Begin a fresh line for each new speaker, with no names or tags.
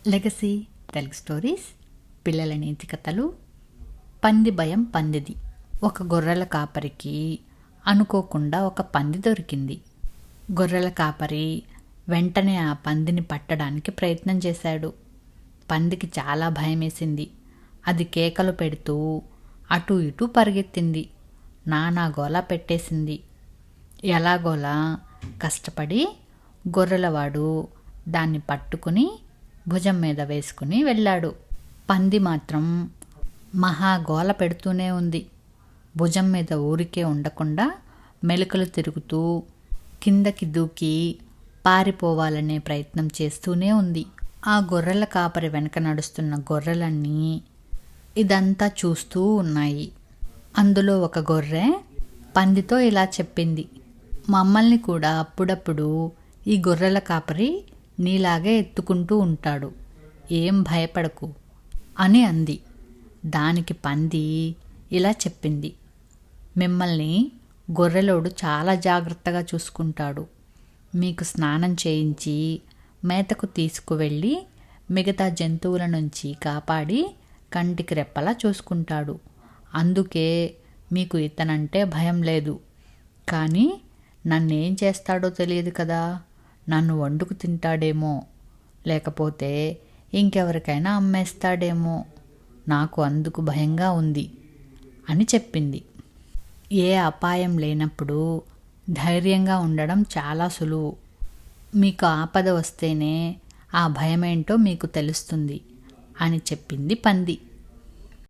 Legacy Telugu stories పిల్లల నీతి కథలు. పంది భయం పందిది. ఒక గొర్రెల కాపరికి అనుకోకుండా ఒక పంది దొరికింది. గొర్రెల కాపరి వెంటనే ఆ పందిని పట్టడానికి ప్రయత్నం చేశాడు. పందికి చాలా భయమేసింది. అది కేకలు పెడుతూ అటూ ఇటూ పరిగెత్తింది. నానా గోల పెట్టేసింది. ఎలాగోలా కష్టపడి గొర్రెలవాడు దాన్ని పట్టుకుని భుజం మీద వేసుకుని వెళ్ళాడు. పంది మాత్రం మహాగోల పెడుతూనే ఉంది. భుజం మీద ఊరికే ఉండకుండా మెలికలు తిరుగుతూ కిందకి దూకి పారిపోవాలనే ప్రయత్నం చేస్తూనే ఉంది. ఆ గొర్రెల కాపరి వెనక నడుస్తున్న గొర్రెలన్నీ ఇదంతా చూస్తూ ఉన్నాయి. అందులో ఒక గొర్రె పందితో ఇలా చెప్పింది, మమ్మల్ని కూడా అప్పుడప్పుడు ఈ గొర్రెల కాపరి నీలాగే ఎత్తుకుంటూ ఉంటాడు, ఏం భయపడకు అని అంది. దానికి పంది ఇలా చెప్పింది, మిమ్మల్ని గొర్రెలోడు చాలా జాగ్రత్తగా చూసుకుంటాడు. మీకు స్నానం చేయించి మేతకు తీసుకువెళ్ళి మిగతా జంతువుల నుంచి కాపాడి కంటికి రెప్పలా చూసుకుంటాడు. అందుకే మీకు ఇతనంటే భయం లేదు. కానీ నన్నేం చేస్తాడో తెలియదు కదా. నన్ను వండుకు తింటాడేమో, లేకపోతే ఇంకెవరికైనా అమ్మేస్తాడేమో. నాకు అందుకు భయంగా ఉంది అని చెప్పింది. ఏ అపాయం లేనప్పుడు ధైర్యంగా ఉండడం చాలా సులువు. మీకు ఆపద వస్తేనే ఆ భయమేంటో మీకు తెలుస్తుంది అని చెప్పింది పంది.